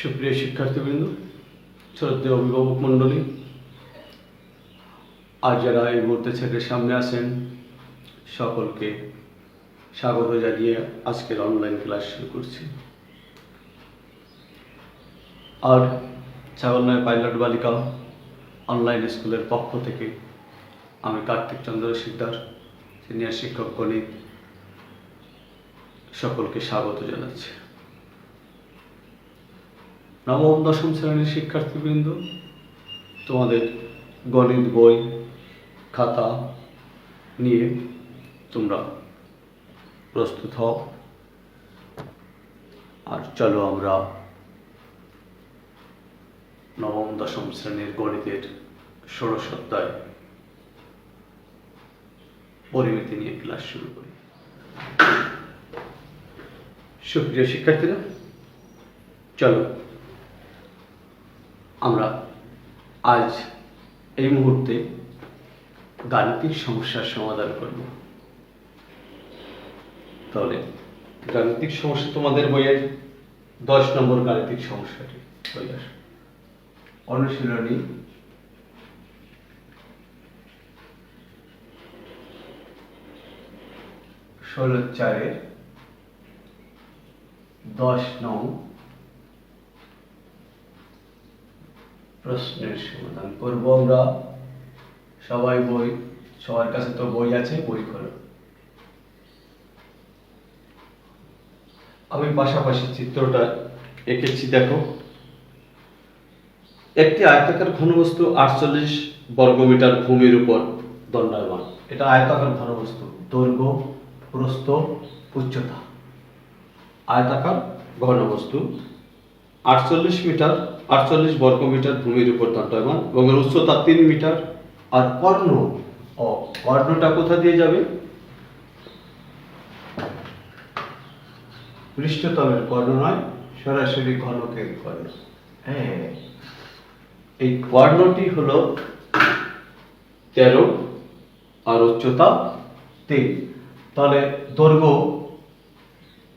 সুপ্রিয় শিক্ষার্থীবৃন্দ, শ্রদ্ধেয় অভিভাবক মণ্ডলী, আর যারা এই মুহূর্তে ছেলের সামনে আছেন সকলকে স্বাগত জানিয়ে আজকের অনলাইন ক্লাস শুরু করছি। আর ছাগলনয় পাইলট বালিকা অনলাইন স্কুলের পক্ষ থেকে আমি কার্তিক চন্দ্র শিকদার, সিনিয়র শিক্ষক গণিত, সকলকে স্বাগত জানাচ্ছি। নবম দশম শ্রেণীর শিক্ষার্থীবৃন্দ, তোমাদের গণিত বই খাতা নিয়ে তোমরা প্রস্তুত হও। আর চলো আমরা নবম দশম শ্রেণীর গণিতের ষোড়শ অধ্যায় পরিমিতি নিয়ে ক্লাস শুরু করি। সুপ্রিয় শিক্ষার্থীরা, চলো আমরা আজ এই মুহূর্তে গাণিতিক সমস্যার সমাধান করব। তাহলে গাণিতিক সমস্যা তোমাদের বইয়ের 10 নম্বর গাণিতিক সমস্যাটি হয়ে আসে। অনুশীলনী 16/4 10 নং প্রশ্নের সমাধান করব আমরা। সবার কাছে তো বই আছে, বই খোলো। আমি পাশাপাশি চিত্রটা এঁকেছি, দেখো। একটি আয়তাকার ঘনবস্তু 48 বর্গমিটার ভূমির উপর দণ্ডায়মান। এটা আয়তাকার ঘনবস্তু, দৈর্ঘ্য, প্রস্থ, উচ্চতা। আয়তাকার ঘনবস্তু 48 বর্গমিটার ভূমির উপর দণ্ডায়মান এবং এর উচ্চতা 3 মিটার। আর কর্ণটা কোথা দিয়ে যাবে? পৃষ্ঠতলের কর্ণ নয়, সরাসরি ঘনকের কর্ণ। হ্যাঁ, এই কর্ণটি হলো 13 আর উচ্চতা 3। তাহলে দৈর্ঘ্য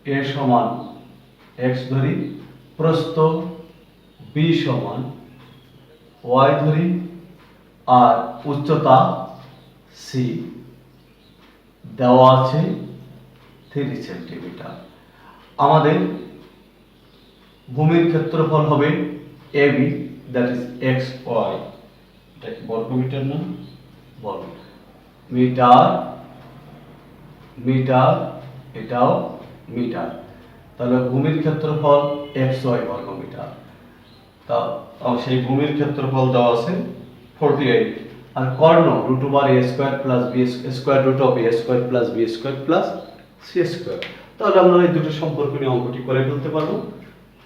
a সমান x ধরি, প্রস্থ b সমান y ধরি, আর উচ্চতা c দেওয়া আছে 3 সেন্টিমিটার। আমাদের ভূমির ক্ষেত্রফল হবে AB, দ্যাট ইজ xy। এটা কি বর্গমিটার না? বর্গ মিটার, এটাও মিটার। তাহলে ভূমির ক্ষেত্রফল xy বর্গমিটার। তা সেই ভূমির ক্ষেত্রফল দেওয়া আছে 48। আর কর্ণ √a²+b²√a² + b² + c²। তাহলে আমরা এই দুটো সম্পর্ক নিয়ে অঙ্কটি করে ফেলতে পারবো।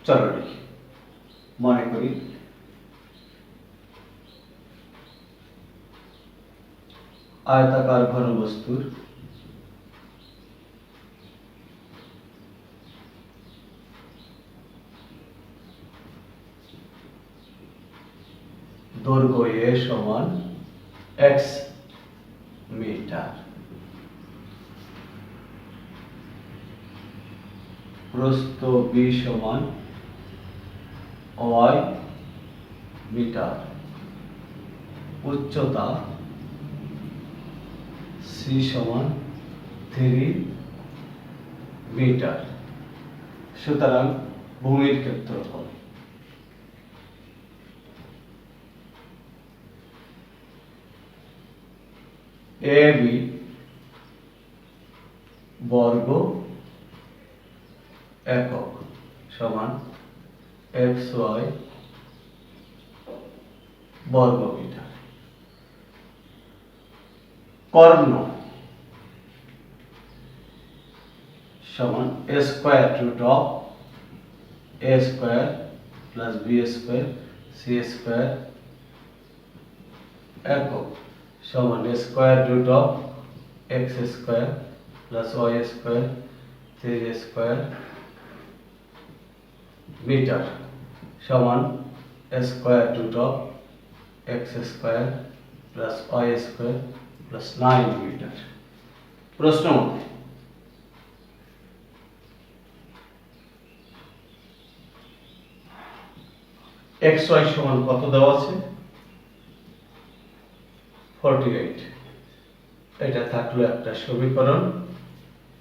চলো লিখি। মনে করি আয়তাকার ঘনবস্তুর দৈর্ঘ্য a সমান x মিটার, প্রস্থ b সমান y মিটার, উচ্চতা c সমান 3 মিটার। সুতরাং ভূমির ক্ষেত্রফল AB বর্গ একক সমান xy বর্গমিটার। কর্ণ সমান a²+b²c² একক সমান a²x² + y² 3² সমান a² + y² + 9 মিটার। প্রশ্ন মতে xy সমান কত দেওয়া আছে 48। এটা থাকলো একটা সমীকরণ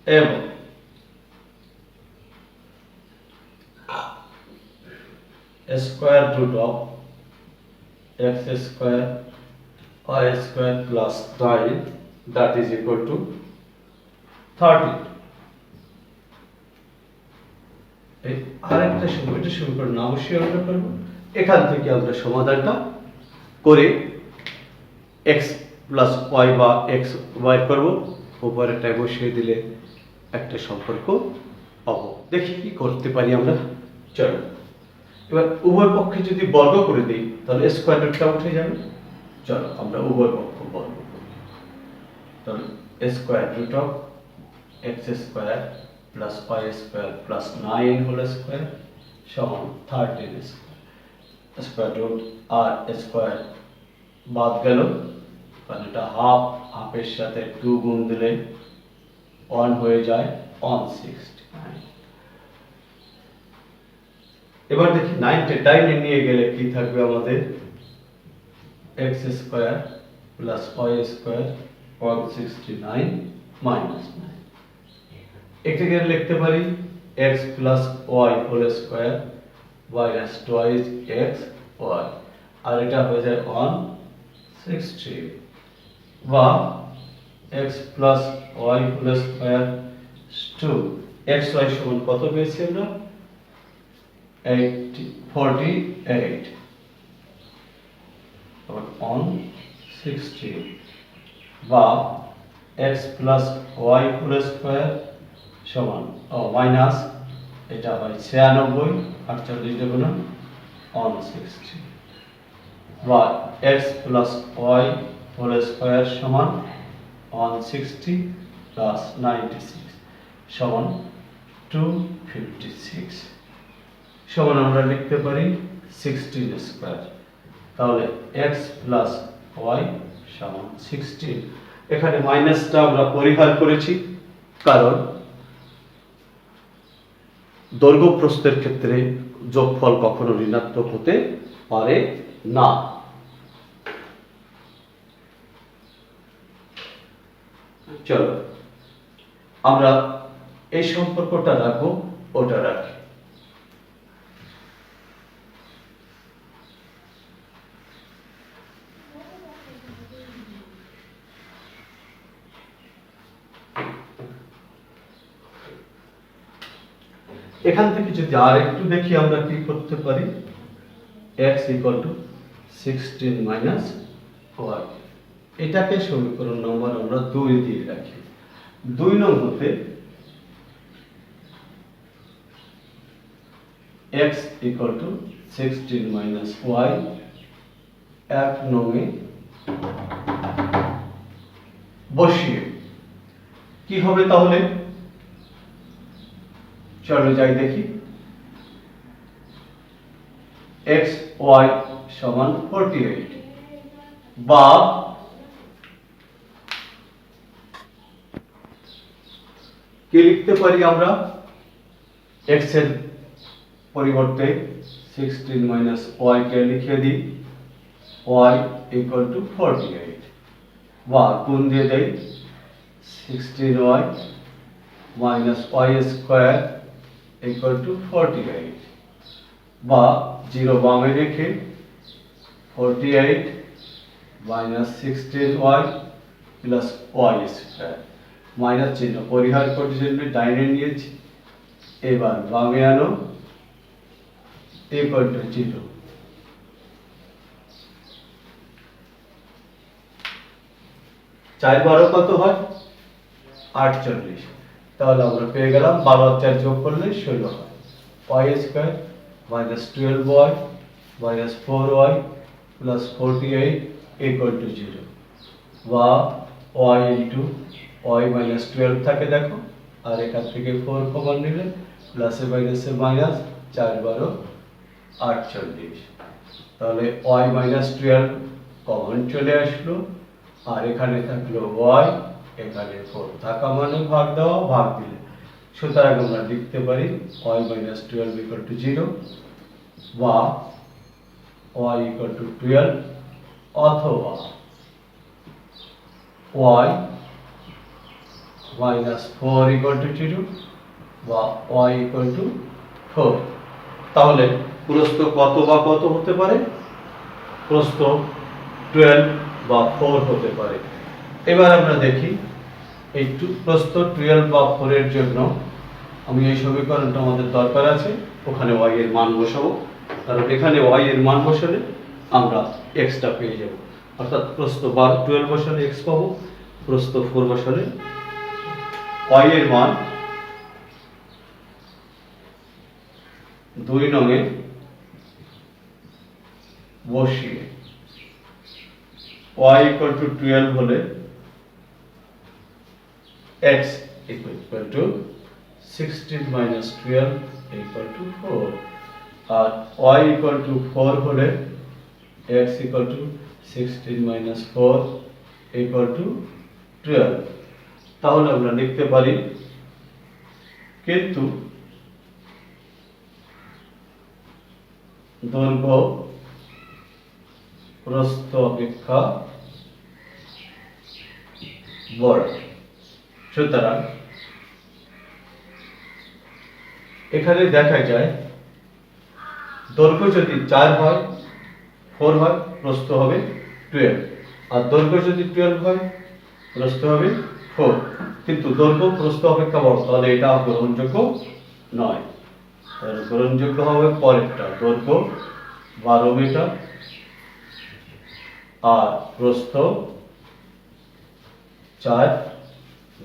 এবং square root of x square y square plus 9 that is equal to 30। এই আরেকটা সমীকরণ অবশ্যই আমরা করব। এখান থেকে আমরা সমাধানটা করে x প্লাস y বা x y করব, উপরেরটা বসিয়ে দিলে একটা সম্পর্ক পাবো। দেখি কি করতে পারি আমরা। চলো এবার উভয় পক্ষে যদি বর্গ করে দিই তাহলে স্কয়ার রুটটা উঠে যাবে। চলো আমরা উভয় পক্ষ বর্গ করি। তাহলে square root of x square plus y square plus 9 whole square সমান 13 স্কয়ার রুট আর স্কয়ার বাদ গেল, কারণ এটা হাফ, হাফের সাথে 2 গুণ দিলে 1 হয়ে যায় 169। এবার দেখি 9 টা ডাইনে নিয়ে গেলে কি থাকবে আমাদের x square plus y square 169 minus 9। এটাকে লিখতে পারি x plus y whole square minus twice x y, আর এটা হয়ে যায় 160 বা x plus y whole square 2 x y সমান কত পেয়েছি আমরা 48 160 বা x plus y whole square সমান মাইনাস এটা হয় 96 48 দেব না 160 বা x plus y whole square সমান 160 প্লাস 96 সমান 256 সমান আমরা লিখতে পারি 16 স্কয়ার। তাহলে x প্লাস y সমান 16। এখানে মাইনাসটা আমরা পরিহার করেছি কারণ দৈর্ঘ্য প্রস্থের ক্ষেত্রে যোগফল কখনো ঋণাত্মক হতে পারে না। চলো আমরা এই সম্পর্কটা রাখবো, ওটা রাখি। এখান থেকে যদি আর একটু দেখি আমরা কি করতে পারি x equal to 16 minus y, এটাকে সমীকরণ নম্বর আমরা 2 দিয়ে রাখি। 2 নম্বরতে x equal to 16 minus y, 1 নঙে বসিয়ে কি হবে তাহলে চলো যাই দেখি। x y সমান 48 বা কি লিখতে পারি আমরা x এর পরিবর্তে 16 মাইনাস y কে লিখে দিই y ইকুয়াল টু 48 বা গুণ দিয়ে দেই 16y minus y square equal to 48 বা 0 বামে রেখে 48 minus 16y plus y square, minus চিহ্ন পরিহার করার জন্য ডাইনে নিয়েছি, এবার বামে আনো ইকুয়াল টু 0। চার 12 কত হয় 48। তাহলে আমরা পেয়ে গেলাম 12 আর 4 যোগ করলে 16 হয় y square minus 12y minus 4y plus 48 equal to 0 বা y ইনটু y মাইনাস 12 থাকে দেখো, আর এখান থেকে 4 কমন নিলে প্লাসে মাইনাসে মাইনাস 4 12 48। তাহলে y মাইনাস 12 কমন চলে আসলো, আর এখানে থাকলো y, এখানে 4 থাকা মানে ভাগ দেওয়া, ভাগ দিলে, সুতরাং আমরা লিখতে পারি y মাইনাস 12 ইকুয়াল টু 0 বা y equal to 12 অথবা y minus 4 equal to 0 বা y equal to 4। তাহলে প্রস্থ কত বা কত হতে পারে? প্রস্থ 12 বা 4 হতে পারে। এবার আমরা দেখি এই প্রস্থ 12 বা 4 এর জন্য আমি এই সমীকরণটা আমাদের দরকার আছে, ওখানে y এর মান বসাবো, কারণ এখানে y এর মান বসালে আমরা x টা পেয়ে যাব। অর্থাৎ প্রস্থ 12 বসালে x পাবো, প্রস্থ 4 বসালে y এর মান 2 নং এ বসিয়ে y equal to 12 হলে x equal to 16 minus 12 equal to 4 R y equal to 4 হলে x equal to 16 minus 4 equal to 12। তাহলে আমরা লিখতে পারি কিন্তু দৈর্ঘ্য প্রস্থ অপেক্ষা বড়। সুতরাং এখানে দেখা যায় দৈর্ঘ্য যদি 4 হয় 4 হয় প্রস্থ হবে 12, আর দৈর্ঘ্য যদি 12 হয় প্রস্থ হবে 4, কিন্তু দৈর্ঘ্য প্রস্থ অপেক্ষা বড়, তাহলে এটা গ্রহণযোগ্য নয়। তাহলে গ্রহণযোগ্য হবে পরেরটা, দৈর্ঘ্য 12 মিটার আর প্রস্থ 4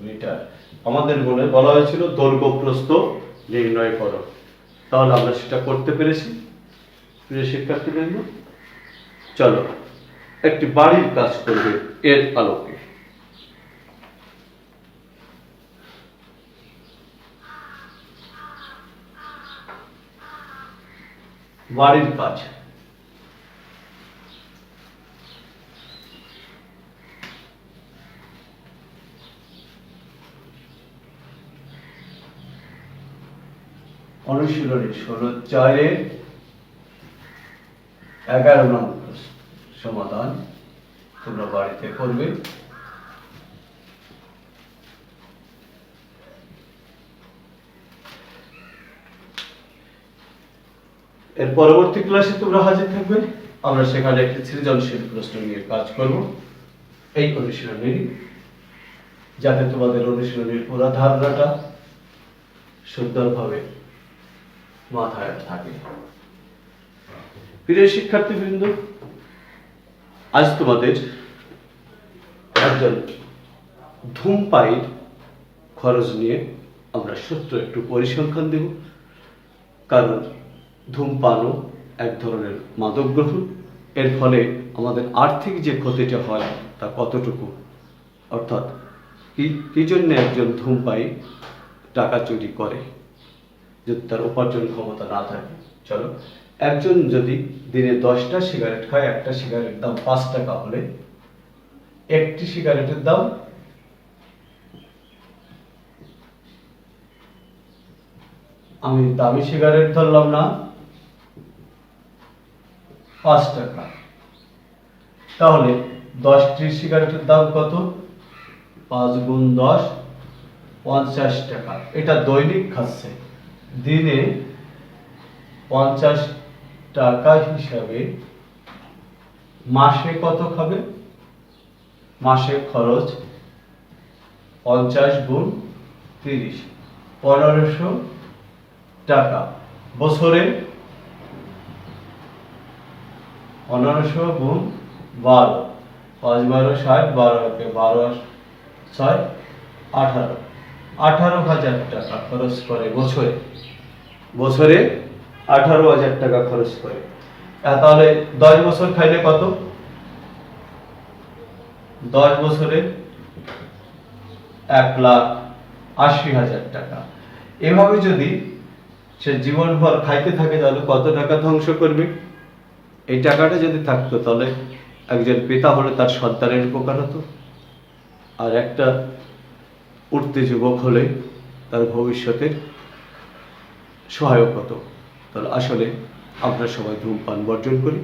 মিটার। আমাদের বলা হয়েছিল দৈর্ঘ্য প্রস্থ নির্ণয় করো, তাহলে আমরা সেটা করতে পেরেছি। প্রিয় শিক্ষার্থীবৃন্দ, চলো একটি বাড়ির কাজ করবে এর আলোকে। বাড়ির কাজ অনুশীলনী 16 11 নং সমাধান তোমরা বাড়িতে করবে। এর পরবর্তী ক্লাসে তোমরা হাজির থাকবে, আমরা সেখানে একটি সৃজনশীল প্রশ্ন নিয়ে কাজ করব এই অনুশীলনী, যাতে তোমাদের অনুশীলনীর পুরো ধারণাটা সুন্দরভাবে মাথায় থাকে। প্রিয় শিক্ষার্থীবৃন্দ, আজ তোমাদের একজন ধূমপায়ীর খরচ নিয়ে আমরা সূত্র একটু পরিসংখ্যান দেব, কারণ ধূমপানও এক ধরনের মাদক গ্রহণ, এর ফলে আমাদের আর্থিক যে ক্ষতিটা হয় তা কতটুকু, অর্থাৎ কি জন্য একজন ধূমপায়ী টাকা চুরি করে যদি তার উপার্জন ক্ষমতা না থাকে। চলো, একজন যদি দিনে 10টা সিগারেট খায়, একটা সিগারেটের দাম 5 টাকা হলে একটি সিগারেটের দাম আমি দামি সিগারেট ধরলাম না 5 টাকা, তাহলে 10টি সিগারেটের দাম কত? 5 গুণ 10 50 টাকা। এটা দৈনিক খাচ্ছে, দিনে 50 টাকা হিসাবে মাসে কত খাবে? মাসে খরচ 50 গুণ 30 1500 টাকা। বছরে 1500 গুণ 12, 5 12 60, 12 6 18, 18,000 টাকা খরচ করে বছরে। বছরে 18,000 টাকা খরচ করে। তাহলে 10 বছর খাইলে কত? 10 বছরে 1,80,000 টাকা। এভাবে যদি সে জীবনভর খাইতে থাকে তাহলে কত টাকা ধ্বংস করবে? এই টাকাটা যদি থাকতো তাহলে একজন পিতা হলে তার সন্তানের উপকার হতো, আর একটা উঠতি যুবক হলে তার ভবিষ্যতের সহায়ক হতো। তাহলে আসলে আমরা সবাই ধূমপান বর্জন করি।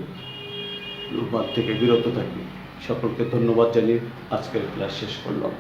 লোকবাদ থেকে বিরত থাকবে। সকলকে ধন্যবাদ জানিয়ে আজকের ক্লাস শেষ করলাম।